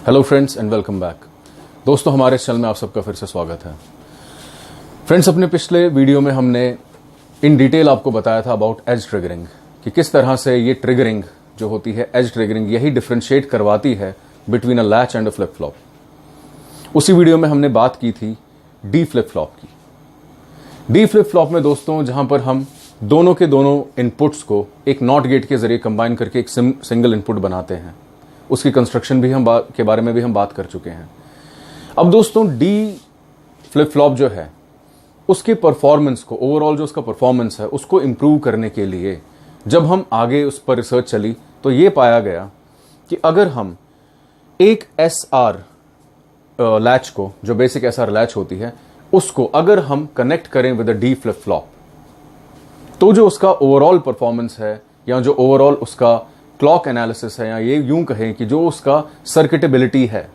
Hello friends and welcome back. दोस्तों, हमारे channel में आप सबका फिर से स्वागत है। फ्रेंड्स, अपने पिछले वीडियो में हमने इन डिटेल आपको बताया था अबाउट एज ट्रिगरिंग, कि किस तरह से ये ट्रिगरिंग जो होती है एज ट्रिगरिंग, यही डिफरेंशिएट करवाती है between a latch and a flip flop. उसी वीडियो में हमने बात की थी डी फ्लिप फ्लॉप की। डी फ्लिप फ्लॉप में दोस्तों, जहां पर हम दोनों के दोनों इनपुट्स को एक नॉट गेट के जरिए कंबाइन करके एक सिंगल इनपुट बनाते हैं, उसकी कंस्ट्रक्शन भी के बारे में भी हम बात कर चुके हैं। अब दोस्तों, डी फ्लिप फ्लॉप जो है उसके परफॉर्मेंस को, ओवरऑल जो उसका परफॉर्मेंस है उसको इंप्रूव करने के लिए जब हम आगे उस पर रिसर्च चली तो ये पाया गया कि अगर हम एक एसआर लैच को, जो बेसिक एसआर लैच होती है, उसको अगर हम कनेक्ट करें with a D flip flop, तो जो उसका ओवरऑल परफॉर्मेंस है या जो ओवरऑल उसका क्लॉक एनालिसिस है, या ये यूं कहें कि जो उसका सर्किटेबिलिटी है,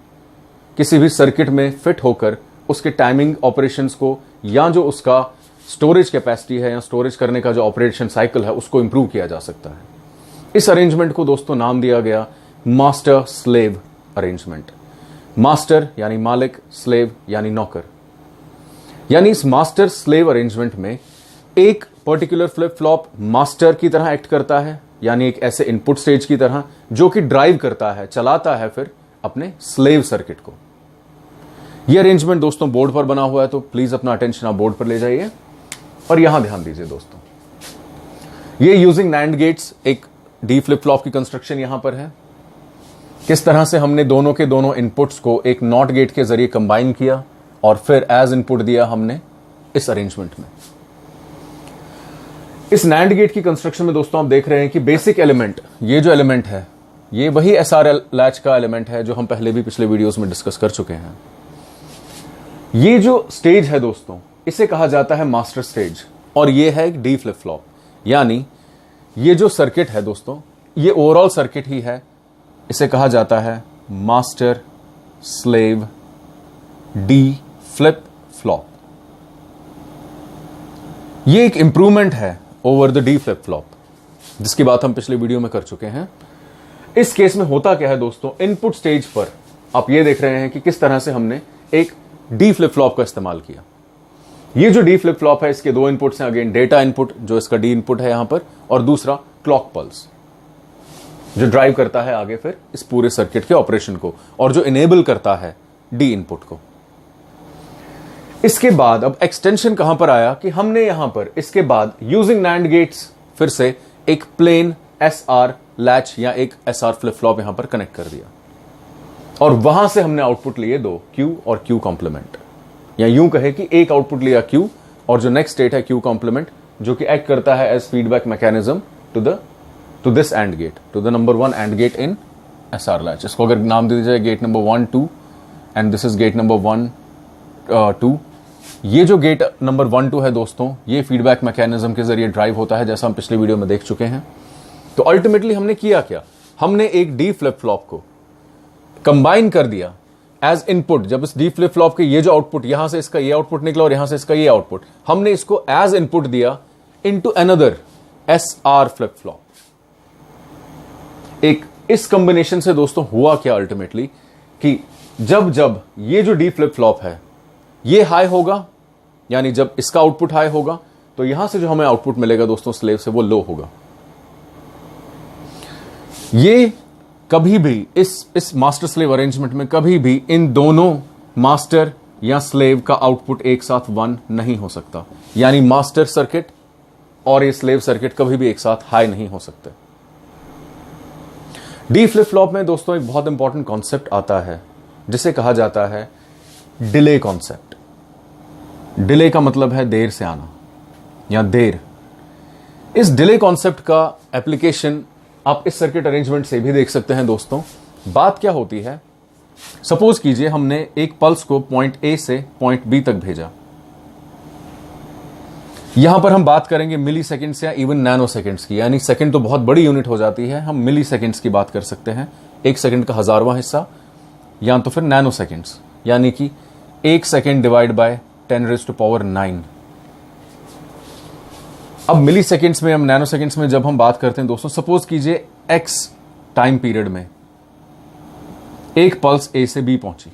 किसी भी सर्किट में फिट होकर उसके टाइमिंग ऑपरेशंस को, या जो उसका स्टोरेज कैपेसिटी है या स्टोरेज करने का जो ऑपरेशन साइकिल है, उसको इंप्रूव किया जा सकता है। इस अरेंजमेंट को दोस्तों नाम दिया गया मास्टर स्लेव अरेंजमेंट। मास्टर यानी मालिक, स्लेव यानी नौकर। यानी इस मास्टर स्लेव अरेंजमेंट में एक पर्टिकुलर फ्लिप फ्लॉप मास्टर की तरह एक्ट करता है, यानी एक ऐसे इनपुट स्टेज की तरह जो कि ड्राइव करता है, चलाता है फिर अपने स्लेव सर्किट को। यह अरेंजमेंट दोस्तों बोर्ड पर बना हुआ है, तो प्लीज अपना अटेंशन आप बोर्ड पर ले जाइए और यहां ध्यान दीजिए दोस्तों। ये यूजिंग नैंड गेट्स एक डी फ्लिप फ्लॉप की कंस्ट्रक्शन यहां पर है। किस तरह से हमने दोनों के दोनों इनपुट्स को एक नॉट गेट के जरिए कंबाइन किया और फिर एज इनपुट दिया हमने इस अरेंजमेंट में। इस नैंड गेट की कंस्ट्रक्शन में दोस्तों आप देख रहे हैं कि बेसिक एलिमेंट, ये जो एलिमेंट है, ये वही एसआर लैच का एलिमेंट है जो हम पहले भी पिछले वीडियोस में डिस्कस कर चुके हैं। ये जो स्टेज है दोस्तों, इसे कहा जाता है मास्टर स्टेज, और ये है एक डी फ्लिप फ्लॉप। यानी ये जो सर्किट है दोस्तों, ये ओवरऑल सर्किट ही है, इसे कहा जाता है master slave D flip flop. ये एक इंप्रूवमेंट है over the D flip flop, जिसकी बात हम पिछले वीडियो में कर चुके हैं। इस केस में होता क्या है दोस्तों, इनपुट स्टेज पर आप ये देख रहे हैं कि किस तरह से हमने एक डी फ्लिप फ्लॉप का इस्तेमाल किया। ये जो डी फ्लिप फ्लॉप है, इसके दो इनपुट्स हैं, अगेन डेटा इनपुट जो इसका डी इनपुट है यहां पर, और दूसरा क्लॉक पल्स जो ड्राइव करता है आगे फिर इस पूरे सर्किट के ऑपरेशन को, और जो इनेबल करता है डी इनपुट को। इसके बाद अब एक्सटेंशन कहां पर आया कि हमने यहां पर इसके बाद यूजिंग नैंड गेट्स फिर से एक प्लेन एसआर लैच या एक एसआर फ्लिप फ्लॉप यहां पर कनेक्ट कर दिया, और वहां से हमने आउटपुट लिए दो, क्यू और क्यू कॉम्प्लीमेंट। या यूं कहे कि एक आउटपुट लिया क्यू, और जो नेक्स्ट स्टेट है क्यू कॉम्प्लीमेंट, जो कि एक्ट करता है as feedback mechanism to this and gate, to the number 1 and gate in SR latch. इसको अगर नाम दे दीजिए gate number 1 2, and this is gate number 1 2। ये जो गेट नंबर 1 2 है दोस्तों, ये फीडबैक मैकेनिज्म के जरिए ड्राइव होता है, जैसा हम पिछले वीडियो में देख चुके हैं। तो अल्टीमेटली हमने किया क्या, हमने एक डी फ्लिप फ्लॉप को कंबाइन कर दिया एज इनपुट। जब इस डी फ्लिप फ्लॉप के ये जो आउटपुट, यहां से इसका ये आउटपुट निकला और यहां से इसका ये आउटपुट, हमने इसको एज इनपुट दिया into another SR flip flop. एक इस कॉम्बिनेशन से दोस्तों हुआ क्या अल्टीमेटली, कि जब ये जो डी फ्लिप फ्लॉप है ये हाई होगा, यानी जब इसका आउटपुट हाई होगा, तो यहां से जो हमें आउटपुट मिलेगा दोस्तों स्लेव से, वो लो होगा। ये कभी भी इस मास्टर स्लेव अरेंजमेंट में कभी भी इन दोनों मास्टर या स्लेव का आउटपुट एक साथ 1 नहीं हो सकता। यानी मास्टर सर्किट और ये स्लेव सर्किट कभी भी एक साथ हाई नहीं हो सकते। डी फ्लिप फ्लॉप में दोस्तों एक बहुत इंपॉर्टेंट कॉन्सेप्ट आता है, जिसे कहा जाता है डिले कॉन्सेप्ट। डिले का मतलब है देर से आना या देर। इस डिले कॉन्सेप्ट का एप्लीकेशन आप इस सर्किट अरेंजमेंट से भी देख सकते हैं दोस्तों। बात क्या होती है, सपोज कीजिए हमने एक पल्स को पॉइंट ए से पॉइंट बी तक भेजा। यहां पर हम बात करेंगे मिली सेकेंड्स या इवन नैनो सेकेंड्स की, यानी सेकंड तो बहुत बड़ी यूनिट हो जाती है, हम मिली सेकेंड्स की बात कर सकते हैं, एक सेकंड का 1000वां हिस्सा, या तो फिर नैनो सेकेंड्स, यानी कि 1 सेकेंड डिवाइड बाय 10⁹। अब मिली सेकेंड्स में, हम नैनो सेकेंड्स में जब हम बात करते हैं दोस्तों, सपोज कीजिए एक्स टाइम पीरियड में एक पल्स ए से बी पहुंची,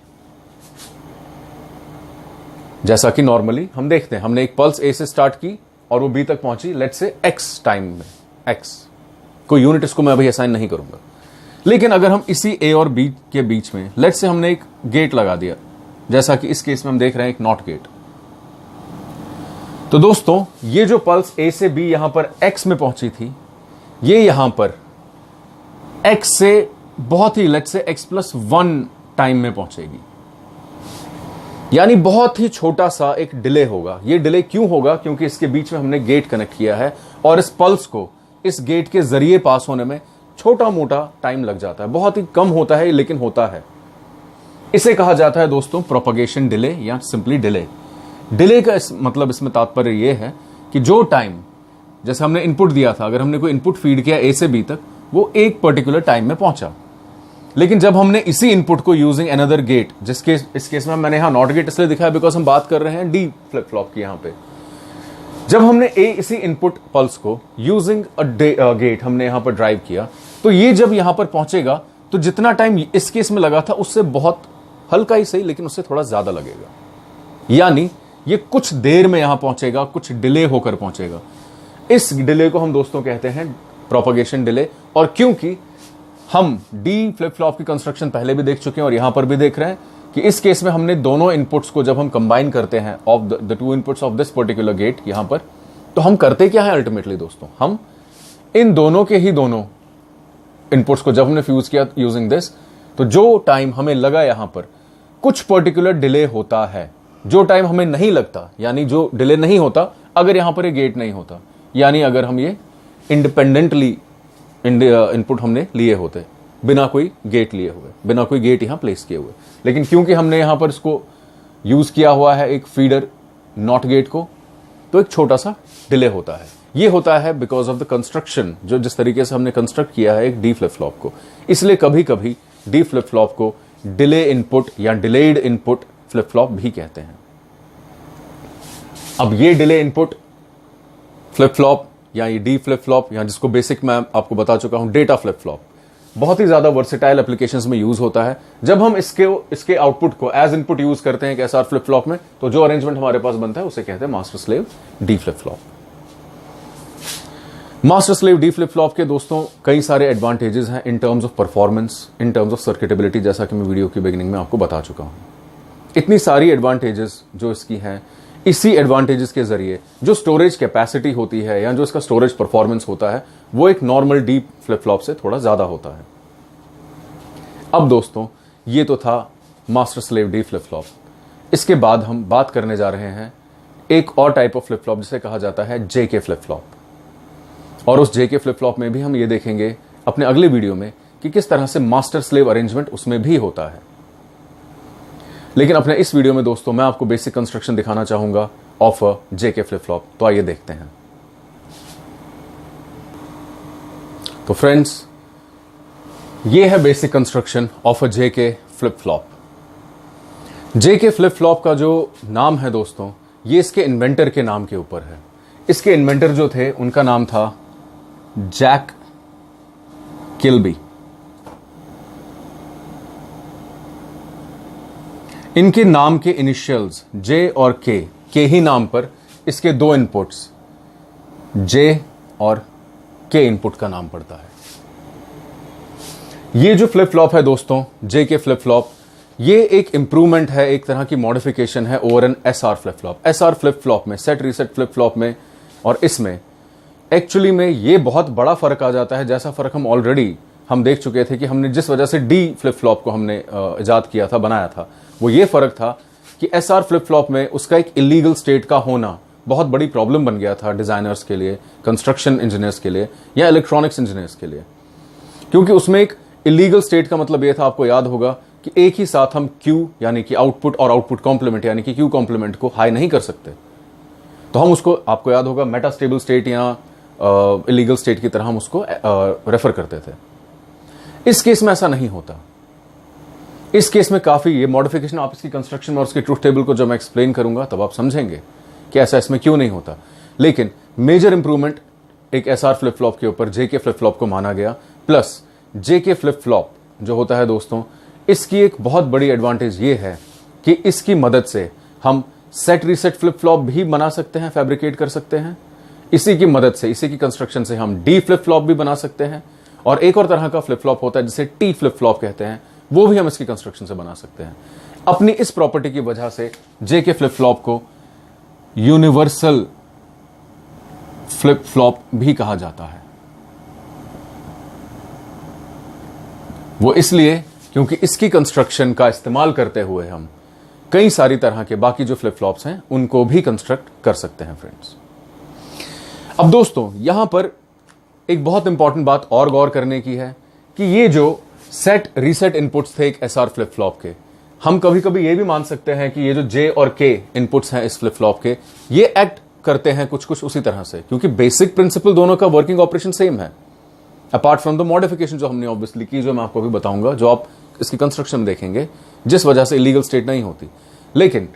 जैसा कि नॉर्मली हम देखते हैं, हमने एक पल्स ए से स्टार्ट की और वो बी तक पहुंची, लेट्स से एक्स टाइम में, एक्स कोई यूनिट इसको मैं अभी असाइन नहीं करूंगा। लेकिन अगर हम इसी ए और बी के बीच में लेट्स से हमने एक गेट लगा दिया, जैसा कि इस केस में हम देख रहे हैं एक नॉट गेट, तो दोस्तों ये जो पल्स ए से बी यहां पर एक्स में पहुंची थी, ये यहां पर एक्स से बहुत ही लेट्स से x+1 टाइम में पहुंचेगी, यानी बहुत ही छोटा सा एक डिले होगा। ये डिले क्यों होगा? क्योंकि इसके बीच में हमने गेट कनेक्ट किया है और इस पल्स को इस गेट के जरिए पास होने में छोटा मोटा टाइम लग जाता है, बहुत ही कम होता है लेकिन होता है। इसे कहा जाता है दोस्तों प्रोपगेशन डिले या सिंपली डिले। डिले का मतलब इसमें तात्पर्य यह है कि जो टाइम, जैसे हमने इनपुट दिया था, अगर हमने कोई इनपुट फीड किया ए से बी तक, वो एक पर्टिकुलर टाइम में पहुंचा, लेकिन जब हमने इसी इनपुट को यूजिंग अनदर गेट, जिसके इस केस में मैंने यहां नॉट गेट इसलिए दिखाया बिकॉज हम बात कर रहे हैं डी फ्लिप फ्लॉप की, यहां पे जब हमने इसी इनपुट पल्स को यूजिंग गेट हमने यहां पर ड्राइव किया, तो ये जब यहां पर पहुंचेगा तो जितना टाइम इस केस में लगा था उससे बहुत हल्का ही सही लेकिन उससे थोड़ा ज्यादा लगेगा, यानी ये कुछ देर में यहां पहुंचेगा, कुछ डिले होकर पहुंचेगा। इस डिले को हम दोस्तों कहते हैं प्रोपगेशन डिले। और क्योंकि हम डी फ्लिप फ्लॉप की कंस्ट्रक्शन पहले भी देख चुके हैं और यहां पर भी देख रहे हैं कि इस केस में हमने दोनों इनपुट्स को जब हम कंबाइन करते हैं of the two inputs of this particular gate यहां पर, तो हम करते क्या है अल्टीमेटली दोस्तों, हम इन दोनों के ही दोनों इनपुट्स को जब हमने फ्यूज किया यूजिंग दिस, तो जो टाइम हमें लगा यहां पर कुछ पर्टिकुलर डिले होता है, जो टाइम हमें नहीं लगता, यानी जो डिले नहीं होता अगर यहां पर ये गेट नहीं होता, यानी अगर हम ये इंडिपेंडेंटली इनपुट हमने लिए होते बिना कोई गेट लिए हुए, बिना कोई गेट यहां प्लेस किए हुए। लेकिन क्योंकि हमने यहां पर इसको यूज किया हुआ है एक फीडर नॉट गेट को, तो एक छोटा सा डिले होता है। ये होता है बिकॉज ऑफ द कंस्ट्रक्शन, जो जिस तरीके से हमने कंस्ट्रक्ट किया है एक डी फ्लिप फ्लॉप को। इसलिए कभी कभी डी फ्लिप फ्लॉप को डिले इनपुट या डिलेड इनपुट फ्लिप फ्लॉप भी कहते हैं। अब ये डिले इनपुट फ्लिप फ्लॉप या ये डी फ्लिप फ्लॉप, या जिसको बेसिक मैं आपको बता चुका हूं डेटा फ्लिप फ्लॉप, बहुत ही ज्यादा वर्सेटाइल एप्लीकेशंस में यूज होता है। जब हम इसके आउटपुट को एज इनपुट यूज करते हैं एसआर फ्लिप फ्लॉप में, तो जो अरेंजमेंट हमारे पास बनता है उसे कहते हैं master slave D flip flop. Master slave D flip flop के दोस्तों कई सारे एडवांटेजेस हैं in terms of performance, in terms of circuitability, जैसा कि मैं वीडियो की बिगिनिंग में आपको बता चुका हूं। इतनी सारी एडवांटेजेस जो इसकी हैं, इसी एडवांटेजेस के जरिए जो स्टोरेज कैपेसिटी होती है या जो इसका स्टोरेज परफॉर्मेंस होता है, वो एक नॉर्मल डी फ्लिप फ्लॉप से थोड़ा ज्यादा होता है। अब दोस्तों ये तो था master slave D flip flop. इसके बाद हम बात करने जा रहे हैं एक और टाइप ऑफ फ्लिप फ्लॉप जिसे कहा जाता है जेके फ्लिप फ्लॉप। और उस जेके फ्लिप फ्लॉप में भी हम ये देखेंगे अपने अगले वीडियो में कि किस तरह से मास्टर स्लेव अरेंजमेंट उसमें भी होता है। लेकिन अपने इस वीडियो में दोस्तों मैं आपको बेसिक कंस्ट्रक्शन दिखाना चाहूंगा of a JK flip flop. तो आइए देखते हैं। तो फ्रेंड्स ये है basic construction of a JK flip flop. JK flip flop का जो नाम है दोस्तों, ये इसके इन्वेंटर के नाम के ऊपर है। इसके इन्वेंटर जो थे उनका नाम था जैक किल्बी। इनके नाम के इनिशियल्स जे और के ही नाम पर इसके दो इनपुट्स जे और के इनपुट का नाम पड़ता है। ये जो फ्लिप फ्लॉप है दोस्तों जे के फ्लिप फ्लॉप, ये एक इंप्रूवमेंट है, एक तरह की मॉडिफिकेशन है over an SR flip flop. SR flip flop में, सेट रीसेट फ्लिप फ्लॉप में और इसमें एक्चुअली में ये बहुत बड़ा फर्क आ जाता है, जैसा फर्क हम देख चुके थे कि हमने जिस वजह से डी फ्लिप फ्लॉप को हमने इजाद किया था, बनाया था, वो ये फर्क था कि एसआर फ्लिप फ्लॉप में उसका एक इलीगल स्टेट का होना बहुत बड़ी प्रॉब्लम बन गया था डिजाइनर्स के लिए, कंस्ट्रक्शन इंजीनियर्स के लिए या इलेक्ट्रॉनिक्स इंजीनियर्स के लिए। क्योंकि उसमें एक इलीगल स्टेट का मतलब यह था, आपको याद होगा कि एक ही साथ हम क्यू यानी कि आउटपुट और आउटपुट कॉम्प्लीमेंट यानी कि क्यू कॉम्प्लीमेंट को हाई नहीं कर सकते। तो हम उसको, आपको याद होगा, मेटास्टेबल स्टेट या इलीगल स्टेट की तरह हम उसको रेफर करते थे। इस केस में ऐसा नहीं होता। इस केस में काफी ये मॉडिफिकेशन आप इसकी कंस्ट्रक्शन में और उसके ट्रूथ टेबल को जब मैं एक्सप्लेन करूंगा तब आप समझेंगे कि ऐसा इसमें क्यों नहीं होता। लेकिन मेजर इंप्रूवमेंट एक एसआर फ्लिप फ्लॉप के ऊपर जेके फ्लिप फ्लॉप को माना गया। प्लस जेके फ्लिप फ्लॉप जो होता है दोस्तों, इसकी एक बहुत बड़ी एडवांटेज ये है कि इसकी मदद से हम सेट रीसेट फ्लिप फ्लॉप भी बना सकते हैं, फैब्रिकेट कर सकते हैं। इसी की मदद से, इसी की कंस्ट्रक्शन से हम डी फ्लिप फ्लॉप भी बना सकते हैं, और एक और तरह का फ्लिप फ्लॉप होता है जिसे टी फ्लिप फ्लॉप कहते हैं, वो भी हम इसकी कंस्ट्रक्शन से बना सकते हैं। अपनी इस प्रॉपर्टी की वजह से जेके फ्लिप फ्लॉप को यूनिवर्सल फ्लिप फ्लॉप भी कहा जाता है। वो इसलिए क्योंकि इसकी कंस्ट्रक्शन का इस्तेमाल करते हुए हम कई सारी तरह के बाकी जो फ्लिप फ्लॉप्स हैं उनको भी कंस्ट्रक्ट कर सकते हैं फ्रेंड्स। अब दोस्तों यहां पर एक बहुत इंपॉर्टेंट बात और गौर करने की है कि ये जो सेट रीसेट इनपुट्स थे एक एसआर फ्लिप फ्लॉप के, हम कभी कभी ये भी मान सकते हैं कि ये जो जे और के इनपुट्स हैं इस फ्लिप फ्लॉप के, ये एक्ट करते हैं कुछ कुछ उसी तरह से, क्योंकि बेसिक प्रिंसिपल दोनों का वर्किंग ऑपरेशन सेम है, अपार्ट फ्रॉम द मॉडिफिकेशन जो हमने ऑब्वियसली की, जो मैं आपको भी बताऊंगा, जो आप इसकी कंस्ट्रक्शन में देखेंगे, जिस वजह से इलीगल स्टेट नहीं होती। लेकिन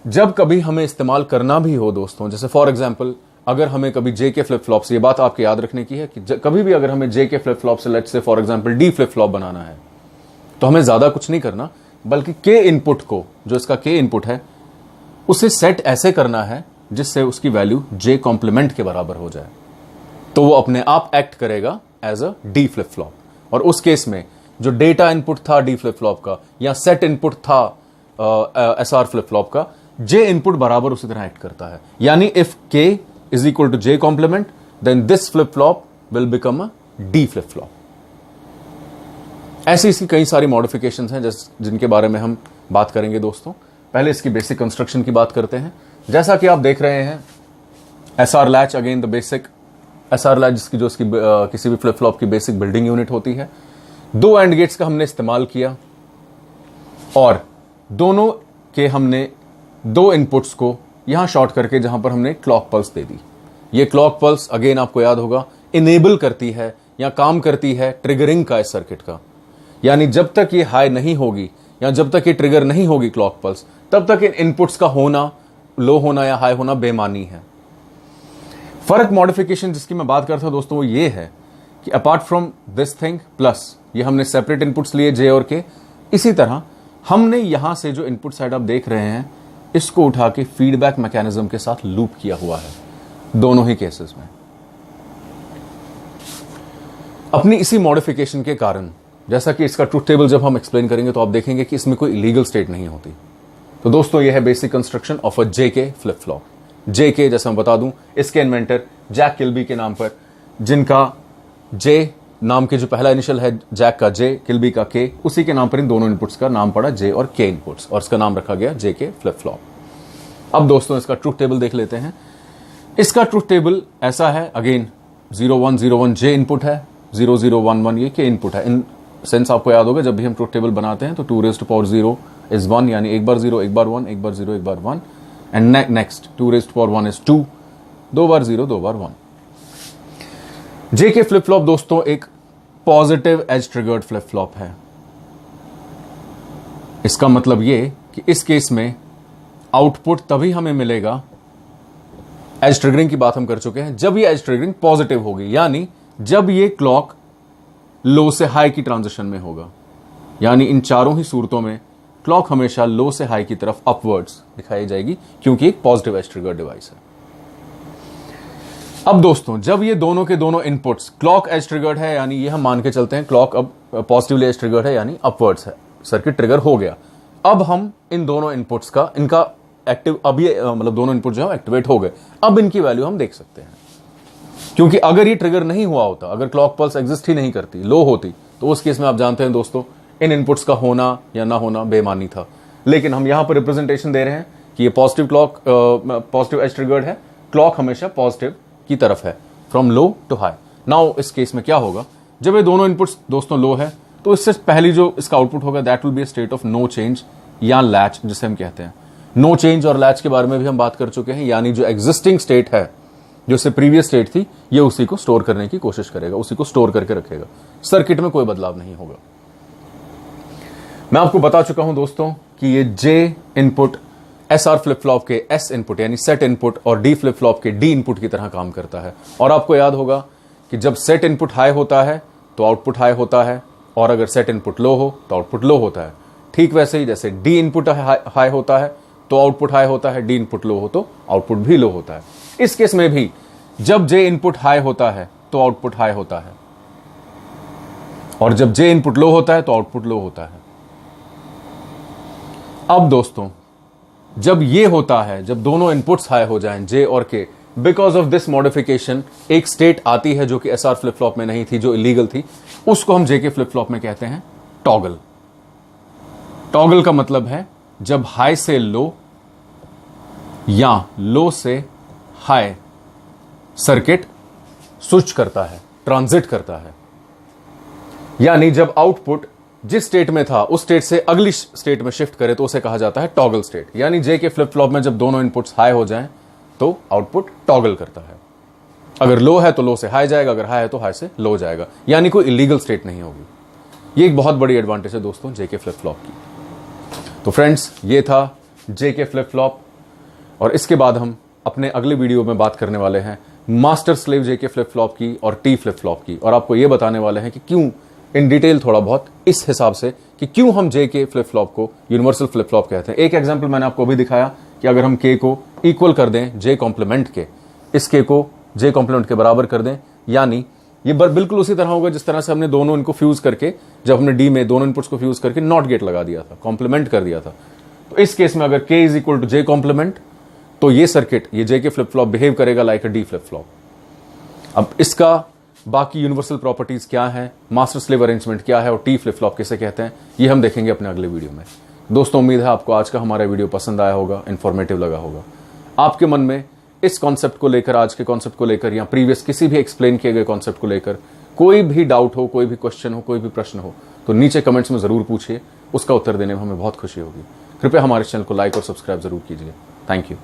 जब कभी हमें इस्तेमाल करना भी हो दोस्तों, जैसे फॉर एग्जाम्पल अगर हमें कभी जे के फ्लिप फ्लॉप से, ये बात आपको याद रखने की है कि कभी भी अगर हमें जे के फ्लिप फ्लॉप से let's say for example D flip flop बनाना है, तो हमें ज्यादा कुछ नहीं करना, बल्कि के इनपुट को, जो इसका के इनपुट है, उसे सेट ऐसे करना है जिससे उसकी वैल्यू जे कॉम्प्लीमेंट के बराबर हो जाए, तो वो अपने आप एक्ट करेगा as a D flip flop. और उस केस में जो डेटा इनपुट था डी फ्लिप फ्लॉप का, या सेट इनपुट था एसआर फ्लिप फ्लॉप का, जे इनपुट बराबर उसी तरह एक्ट करता है। यानी if K is equal to J complement, then this flip flop will become a D flip flop. ऐसी इसकी कई सारी मॉडिफिकेशंस हैं जिनके बारे में हम बात करेंगे दोस्तों। पहले इसकी बेसिक कंस्ट्रक्शन की बात करते हैं। जैसा कि आप देख रहे हैं, SR latch, again the basic SR latch, जिसकी किसी भी फ्लिप फ्लॉप की बेसिक बिल्डिंग यूनिट होती है। दो एंड गेट्स का हमने इस्तेमाल किया, और दोनों के हमने दो इनपुट्स को यहां शॉर्ट करके जहां पर हमने क्लॉक पल्स दे दी। ये क्लॉक पल्स अगेन आपको याद होगा इनेबल करती है या काम करती है ट्रिगरिंग का इस सर्किट का। यानी जब तक ये हाई नहीं होगी या जब तक ये ट्रिगर नहीं होगी क्लॉक पल्स, तब तक इन इनपुट्स का होना, लो होना या हाई होना बेमानी है। फर्क मॉडिफिकेशन जिसकी मैं बात करता हूं दोस्तों वो ये है कि apart from this thing plus, ये हमने सेपरेट इनपुट्स लिए जे और के, इसी तरह हमने यहां से जो इनपुट साइड आप देख रहे हैं इसको उठा के फीडबैक मैकेनिज्म के साथ लूप किया हुआ है दोनों ही केसेस में। अपनी इसी मॉडिफिकेशन के कारण, जैसा कि इसका ट्रुथ टेबल जब हम एक्सप्लेन करेंगे तो आप देखेंगे कि इसमें कोई इलीगल स्टेट नहीं होती। तो दोस्तों ये है basic construction of a JK flip flop. JK जैसे मैं बता दूं, इसके इन्वेंटर जैक किल्बी के नाम पर, जिनका जे नाम के जो पहला इनिशियल है जैक का जे, किल्बी का के, उसी के नाम पर इन दोनों इनपुट्स का नाम पड़ा जे और के इनपुट्स, और इसका नाम रखा गया जेके फ्लिप फ्लॉप। अब दोस्तों इसका ट्रुथ टेबल देख लेते हैं। इसका ट्रुथ टेबल ऐसा है, अगेन 0101 जे इनपुट है, 0011 ये के इनपुट है। इन सेंस आपको याद होगा जब भी हम ट्रुथ टेबल बनाते हैं तो 2 raised to power 0 is 1, यानी एक बार 0 एक बार 1, एक बार 0 एक बार 1, and next 2 raised to power 1 is 2, दो बार 0 दो बार 1। जेके फ्लिप फ्लॉप दोस्तों एक positive edge triggered flip flop है। इसका मतलब ये कि इस केस में आउटपुट तभी हमें मिलेगा, एज ट्रिगरिंग की बात हम कर चुके हैं, जब ये एज ट्रिगरिंग पॉजिटिव होगी, यानी जब ये क्लॉक लो से हाई की ट्रांजिशन में होगा। यानी इन चारों ही सूरतों में क्लॉक हमेशा लो से हाई की तरफ अपवर्ड्स दिखाई जाएगी, क्योंकि एक पॉजिटिव एज ट्रिगर्ड डिवाइस है। अब दोस्तों जब ये दोनों के दोनों इनपुट्स क्लॉक एज ट्रिगर्ड है, यानी ये हम मान के चलते हैं क्लॉक अब पॉजिटिवली एज ट्रिगर्ड है, यानी अपवर्ड्स है, सर्किट ट्रिगर हो गया। अब हम इन दोनों इनपुट्स का, इनका एक्टिव, अब ये मतलब दोनों इनपुट जो है एक्टिवेट हो गए, अब इनकी वैल्यू हम देख सकते हैं। क्योंकि अगर ये ट्रिगर नहीं हुआ होता, अगर क्लॉक पल्स एग्जिस्ट ही नहीं करती, लो होती, तो उस केस में आप जानते हैं दोस्तों इन इनपुट्स का होना या ना होना बेमानी था। लेकिन हम यहां पर रिप्रेजेंटेशन दे रहे हैं कि ये positive clock, positive edge triggered है, क्लॉक हमेशा पॉजिटिव की तरफ है, from low to high. Now इस केस में क्या होगा, जब ये दोनों इनपुट्स दोस्तों लो है, तो इससे पहली जो इसका आउटपुट होगा that will be a state of no change या लैच, जिसे हम कहते हैं। नो चेंज और लैच के बारे में भी हम बात कर चुके हैं, यानी जो एग्जिस्टिंग स्टेट है, जो इससे प्रीवियस स्टेट थी, ये उसी को स्टोर करने की कोशिश करेगा, उसी को स्टोर करके रखेगा, सर्किट में कोई बदलाव नहीं होगा। मैं आपको बता चुका हूं दोस्तों कि ये जे इनपुट एसआर फ्लिप फ्लॉप के एस इनपुट यानी सेट इनपुट और डी फ्लिप फ्लॉप के डी इनपुट की तरह काम करता है। और आपको याद होगा कि जब सेट इनपुट हाई होता है तो आउटपुट हाई होता है, और अगर सेट इनपुट लो हो तो आउटपुट लो होता है। ठीक वैसे ही जैसे डी इनपुट हाई होता है तो आउटपुट हाई होता है, डी इनपुट लो हो तो आउटपुट भी लो होता है। इस केस में भी जब जे इनपुट हाई होता है तो आउटपुट हाई होता है, और जब जे इनपुट लो होता है तो आउटपुट लो होता है। अब दोस्तों, जब ये होता है, जब दोनों इनपुट्स हाई हो जाएं, जे और के, बिकॉज ऑफ दिस मॉडिफिकेशन एक स्टेट आती है जो कि एसआर फ्लिप फ्लॉप में नहीं थी, जो इलीगल थी, उसको हम जे के फ्लिप फ्लॉप में कहते हैं टॉगल। टॉगल का मतलब है जब हाई से लो या लो से हाई सर्किट स्विच करता है, ट्रांजिट करता है, यानी जब आउटपुट जिस स्टेट में था उस स्टेट से अगली स्टेट में शिफ्ट करे तो उसे कहा जाता है टॉगल स्टेट। यानी जे के फ्लिप फ्लॉप में जब दोनों इनपुट्स हाई हो जाएं तो आउटपुट टॉगल करता है। अगर लो है तो लो से हाई जाएगा, अगर हाई है तो हाई से लो जाएगा, यानी कोई इलीगल स्टेट नहीं होगी। ये एक बहुत बड़ी एडवांटेज है दोस्तों जे के फ्लिप फ्लॉप की। तो फ्रेंड्स, ये था जे के फ्लिप फ्लॉप, और इसके बाद हम अपने अगले वीडियो में बात करने वाले हैं मास्टर स्लेव जे के फ्लिप फ्लॉप की और टी फ्लिप फ्लॉप की, और आपको यह बताने वाले हैं कि क्यों, इन डिटेल थोड़ा बहुत इस हिसाब से, कि क्यों हम जे के फ्लिप फ्लॉप को यूनिवर्सल फ्लिप फ्लॉप कहते हैं। एक एग्जांपल मैंने आपको भी दिखाया कि अगर हम के को इक्वल कर दें जे कॉम्प्लीमेंट के, इस के को जे कॉम्प्लीमेंट के बराबर कर दें, यानी ये बिल्कुल उसी तरह होगा जिस तरह से हमने दोनों इनको फ्यूज करके, जब हमने डी में दोनों इनपुट्स को फ्यूज करके नॉट गेट लगा दिया था, कॉम्प्लीमेंट कर दिया था। तो इस केस में अगर K is equal to J complement, तो ये सर्किट, ये J K flip flop behave करेगा like a D flip flop. अब इसका बाकी यूनिवर्सल प्रॉपर्टीज क्या है, मास्टर स्लेव अरेंजमेंट क्या है और टी फ्लिप फ्लॉप किसे कहते हैं, ये हम देखेंगे अपने अगले वीडियो में। दोस्तों, उम्मीद है आपको आज का हमारा वीडियो पसंद आया होगा, इंफॉर्मेटिव लगा होगा। आपके मन में इस कॉन्सेप्ट को लेकर, आज के कॉन्सेप्ट को लेकर या प्रीवियस किसी भी एक्सप्लेन किए गए कॉन्सेप्ट को लेकर कोई भी डाउट हो, कोई भी क्वेश्चन हो, कोई भी प्रश्न हो, तो नीचे कमेंट्स में जरूर पूछिए, उसका उत्तर देने में हमें बहुत खुशी होगी। कृपया हमारे चैनल को लाइक और सब्सक्राइब जरूर कीजिए। Thank you.